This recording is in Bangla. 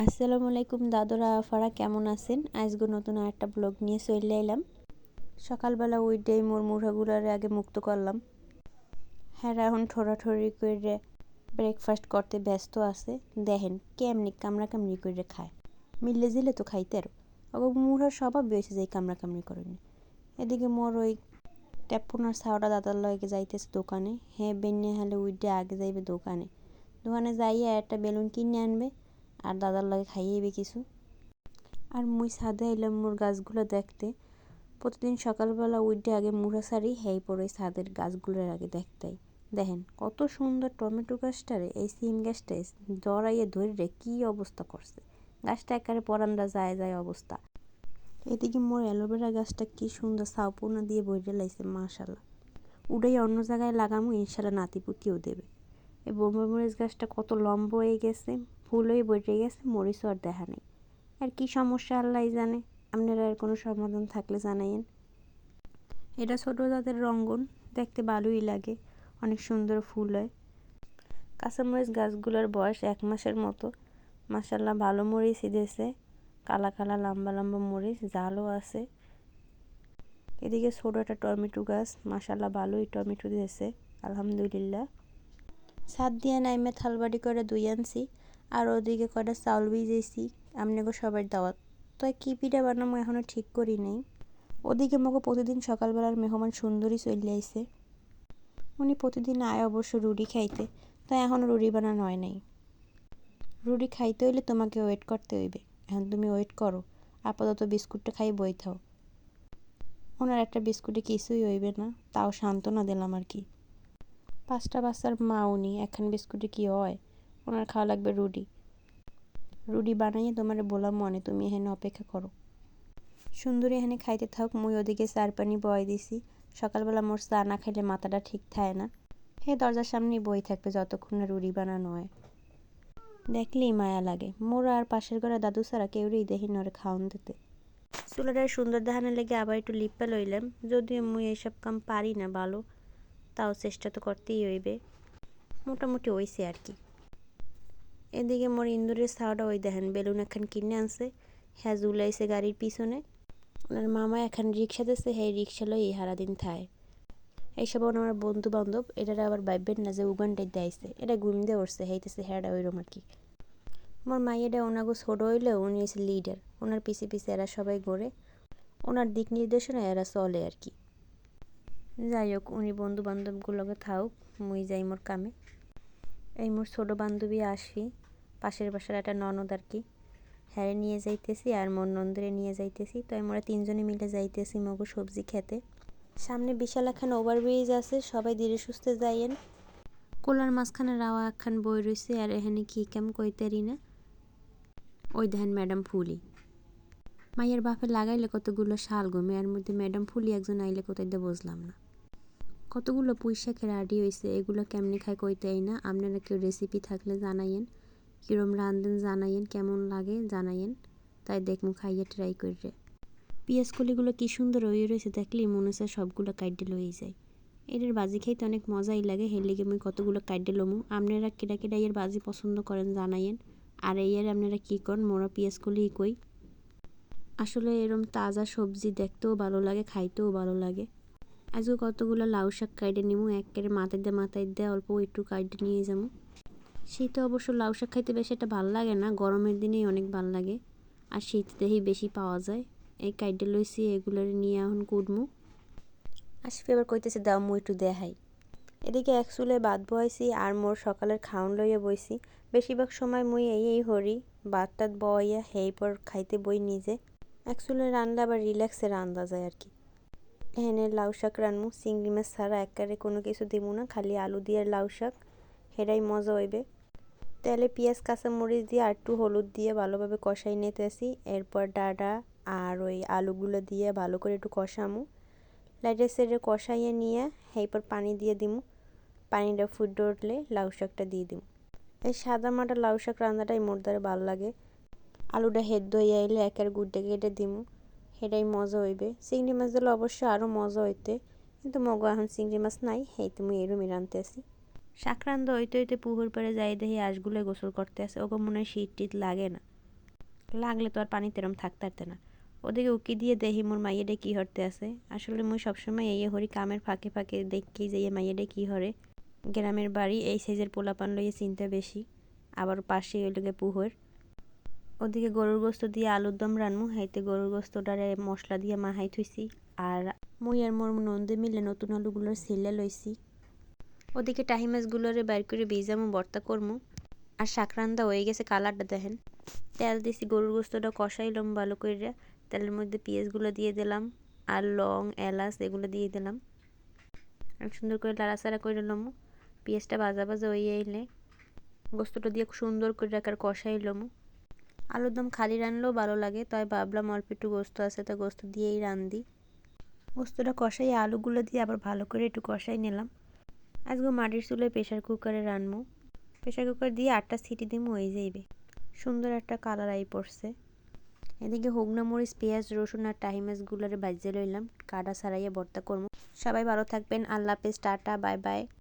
আসসালামু আলাইকুম দাদরা আফারা, কেমন আছেন? আজকে নতুন একটা ব্লগ নিয়ে চলে এলাম। সকালবেলা উঠে মোর মুঠাগুলারে আগে মুক্ত করলাম। হ্যাঁ, এখন ঠোরাঠুরি করে ব্রেকফাস্ট করতে ব্যস্ত আছে। দেখেন কেমনি কামড়ি করে খায়। মিললে জিলে তো খাইতে আরো মুঠার স্বভাব হয়েছে যে কামড়ি করেনি। এদিকে মোর ওই ট্যাপোনার ছাওটা দাদার লগে যাইতেছে দোকানে। হ্যাঁ, বেন্যা হলে উঠে আগে যাইবে দোকানে। দোকানে যাইয়া একটা বেলুন কিনে আনবে আর দাদার লাগে খাইয়েবে কিছু। আর মুই ছাদে এলাম মোর গাছগুলো দেখতে। প্রতিদিন সকালবেলা উঠে আগে মুড়া সারি হেই পরে ছাদের গাছগুলোর আগে দেখতেই। দেখেন কত সুন্দর টমেটো গাছটারে এই সিম গাছটা জড়াইয়ে ধরে কি অবস্থা করছে। গাছটা একেবারে পরান্দা যায় যায় অবস্থা। এদিকে মোর অ্যালোভেরা গাছটা কি সুন্দর সাউপনা দিয়ে বইরে লাইছে, মাশাল্লাহ। উড়াই অন্য জায়গায় লাগামো, ইনশাল্লাহ নাতিপুতিও দেবে। এই বোম্বাই মরিচ গাছটা কত লম্বা হয়ে গেছে, ফুল হয়ে বইরে গেছে, মরিচও আর দেখা নেই। আর কি সমস্যা আল্লাহ জানে, আপনারা আর কোনো সমাধান থাকলে জানাইন। এটা ছোটো জাতের রঙ্গন, দেখতে ভালোই লাগে, অনেক সুন্দর ফুল হয়। কাঁচামরিচ গাছগুলোর বয়স 1 মাসের মতো। মাশাল্লাহ ভালো মরিচ দিয়েছে, কালা কালা লম্বা লম্বা মরিচ, জালও আছে। এদিকে ছোটো একটা টমেটো গাছ, মাশাল্লাহ ভালোই টমেটো দিয়েছে, আলহামদুলিল্লাহ। ছাদ দিয়ে নাইমে থালবাড়ি করে ধুই আনছি। আর ওদিকে কয়টা চাউল ভিজেছি আমনেগো সবার দাওয়াত। তো কী পিঠা বানাবো এখনও ঠিক করি নেই। ওদিকে মগো প্রতিদিন সকালবেলার মেহমান সুন্দরী চলে আইছে। উনি প্রতিদিন আয় অবশ্য রুটি খাইতে, তাই এখনও রুটি বানানো হয় নাই। রুটি খাইতে হইলে তোমাকে ওয়েট করতে হইবে, এখন তুমি ওয়েট করো। আপাতত বিস্কুটটা খাই বই থাও। ওনার একটা বিস্কুটে কিছুই হইবে না, তাও সান্ত্বনা দিলাম আর কি। 5টা বাচ্চার মা উনি, একখান বিস্কুটে কি হয়? ওনার খাওয়া লাগবে রুটি। রুটি বানাইয়ে তোমারে বললাম মনে, তুমি এখানে অপেক্ষা করো। সুন্দরী এখানে খাইতে থাক, মুই ওদিকে চার পানি বয় দিছি। সকালবেলা মোর চা না খাইলে মাথাটা ঠিক থাকে না। হে দরজার সামনেই বই থাকবে যতক্ষণ না রুটি বানানো হয়। দেখলেই মায়া লাগে। মোর আর পাশের ঘরে দাদু ছাড়া কেউরেই দেখি নরে খাওয়ান দিতে। চুলাটার সুন্দর দেখানোর লেগে আবার একটু লিপ্পা লইলাম, যদিও মুই এইসব কাম পারি না ভালো, তাও চেষ্টা তো করতেই হইবে। মোটামুটি হইছে আর কি। এদিকে মোর ইন্দুরের ছাওয়াটা ওই দেখেন বেলুন একখান কিনে আনছে, হ্যাঁ ঝুলাইছে গাড়ির পিছনে। ওনার মামা এখন রিক্সা দিচ্ছে, হ্যাঁ রিক্সা লই সারাদিন থায়। এইসব আমার বন্ধু বান্ধব, এটারা আবার ভাববেন না যে উগানটাই দেয়ছে, এটা ঘুম দিয়ে উঠছে হেইতেছে হ্যাঁটা ওইরকম আর কি। মোর মাইয়াটা ওনাগো ছোট হইলেও উনি হচ্ছে লিডার, ওনার পিছে পিছে এরা সবাই ঘোরে, ওনার দিক নির্দেশনা এরা চলে আর কি। যাই হোক, উনি বন্ধু বান্ধবগুলোকে থাকুক, মুই যাই মোর কামে। এই মোর ছোটো বান্ধবী আসি, পাশের বাসার একটা ননদ আর কি, হ্যাঁ নিয়ে যাইতেছি আর মোর নন্দরে নিয়ে যাইতেছি। তো আমরা 3জনে মিলে যাইতেছি মগো সবজি খেতে। সামনে বিশাল একখান ওভারব্রিজ আছে, সবাই ধীরে সুস্থে যাইয়েন। কোলার মাঝখানে রাওয়া একখান বই রয়েছে, আর এখানে কি কেম কইতারি না। ওই দেখেন ম্যাডাম ফুলি, মাইয়ের বাপে লাগাইলে কতগুলো শাল গমে, এর মধ্যে ম্যাডাম ফুলি একজন আইলে কোথায় দিয়ে বুঝলাম না। কতগুলো পুঁই শাকে রাডি হয়েছে, এগুলো কেমনি খায় কইতেই না। আপনারা কেউ রেসিপি থাকলে জানাইয়েন, কিরম রান্ধেন জানাইয়েন, কেমন লাগে জানাইয়েন, তাই দেখমু খাইয়ে ট্রাই করে। পেঁয়াজ কলিগুলো কি সুন্দর হয়ে রয়েছে, দেখলেই মনে হচ্ছে সবগুলো কাইডে লই যায়। এদের বাজি খাইতে অনেক মজাই লাগে, হেলিগে মুই কতগুলো কাইডে লমু। আপনারা কেডা কেডা এর বাজি পছন্দ করেন জানাইয়েন। আর এর আপনারা কী করেন, মোরা পেঁয়াজ কলি কই। আসলে এরম তাজা সবজি দেখতেও ভালো লাগে, খাইতেও ভালো লাগে। আজকে কতগুলো লাউ শাক কাইডে নিমু, একেবারে মাথায় দিয়ে অল্প একটু কাইডে নিয়ে যাবো। শীতে অবশ্য লাউ শাক খাইতে বেশি একটা ভালো লাগে না, গরমের দিনেই অনেক ভালো লাগে, আর শীত দেহেই বেশি পাওয়া যায়। এই কাইডে লইছি, এগুলোর নিয়ে এখন কুটমু। আসফি এবার কইতেছে দাও মু একটু দেখাই। এদিকে এক চুলে ভাত বহাইছি আর মোর সকালের খাওন লইয়া বইছি। বেশিরভাগ সময় মুই এই হরি ভাত টাত বইয়া হেই পর খাইতে বই নিজে। এক চুলে রান্না আবার রিল্যাক্সে রান্ধা যায় আর কি। এখানে লাউ শাক রানমু, চিংড়ি মাছ ছাড়া একেবারে কোনো কিছু দিমু না, খালি আলু দিয়ে লাউ শাক, হেরাই মজা হইবে। তেলে পেঁয়াজ কাঁচামরিচ দিয়ে আর একটু হলুদ দিয়ে ভালোভাবে কষাই নিতেছি। এরপর ডাঁটা আর ওই আলুগুলো দিয়ে ভালো করে একটু কষামু। লাইটে সেটে কষাইয়ে নিয়ে এরপর পানি দিয়ে দিমু। পানিটা ফুটে উঠলে লাউ শাকটা দিয়ে দিমু। এই সাদা মাটা লাউ শাক রান্নাটাই মোর দ্বারা ভালো লাগে। আলুটা হেদ্দ হয়ে আইলে একের গুড্ডে কেটে দিমু, সেটাই মজা হইবে। চিংড়ি মাছ দিলে অবশ্য আরও মজা হইতে, কিন্তু মগো এখন চিংড়ি মাছ নাই, হেইতে মুই এরমই রাঁধতেছি। শাক রান্ধা হইতে হইতে পুকুর পাড়ে যাই দেখি হাঁসগুলো গোসল করতে আসে, ওগো মনে হয় শীত টিত লাগে না। লাগলে তো আর পানিতে এরম থাকতে পারতে না। ওদিকে উকি দিয়ে দেখি মোর মাইয়েডে কি হরতে আছে। আসলে মুই সবসময় এই হরি কামের ফাঁকে ফাঁকে দেখি যে মাইয়েডে কি হরে। গ্রামের বাড়ি এই সাইজের পোলাপান লইয়ে চিন্তা বেশি। আবার পাশে ওইদিকে পুহর। ওদিকে গরুর গোস্ত দিয়ে আলুর দম রানমু, হাইতে গরুর গোস্তটারে মশলা দিয়ে মাহাই থুইছি। আর মুই আর মোর নন্দে মিলে নতুন আলুগুলোর ছিলে লইছি। ওদিকে টাহি মাছগুলোরে বাইর করে ভিজামু, ভর্তা করমু। আর শাক রান্দা হয়ে গেছে, কালারটা দেখেন। তেল দিছি, গরুর গোস্তটা কষাইলাম ভালো করে। তেলের মধ্যে পেঁয়াজগুলো দিয়ে দিলাম, আর লং এলাচ এগুলো দিয়ে দিলাম। আর সুন্দর করে লাড়াচাড়া করে নিলাম। পেঁয়াজটা ভাজা ভাজা হয়ে এলে গোস্তটা দিয়ে সুন্দর করে রাখার কষাইলাম। আলুর দম খালি রানলেও ভালো লাগে, তাই ভাবলাম অল্প একটু গোস্ত আছে, তাই গোস্ত দিয়েই রান্ধি। গোস্তটা কষাই আলুগুলো দিয়ে আবার ভালো করে একটু কষাই নিলাম। আজকে মাটির চুলায় প্রেশার কুকারে রানবো। প্রেশার কুকার দিয়ে 8টা সিটি দিমু, হয়ে যাইবে। সুন্দর একটা কালার আই পড়ছে। এদিকে হুগনা মরিচ, পেঁয়াজ, রসুন আর টাহি মাছগুলোরে ভাজে লইলাম, কাটা ছাড়াইয়া ভর্তা করবো। সবাই ভালো থাকবেন, আল্লাহ হাফেজ, টাটা, বাই বাই।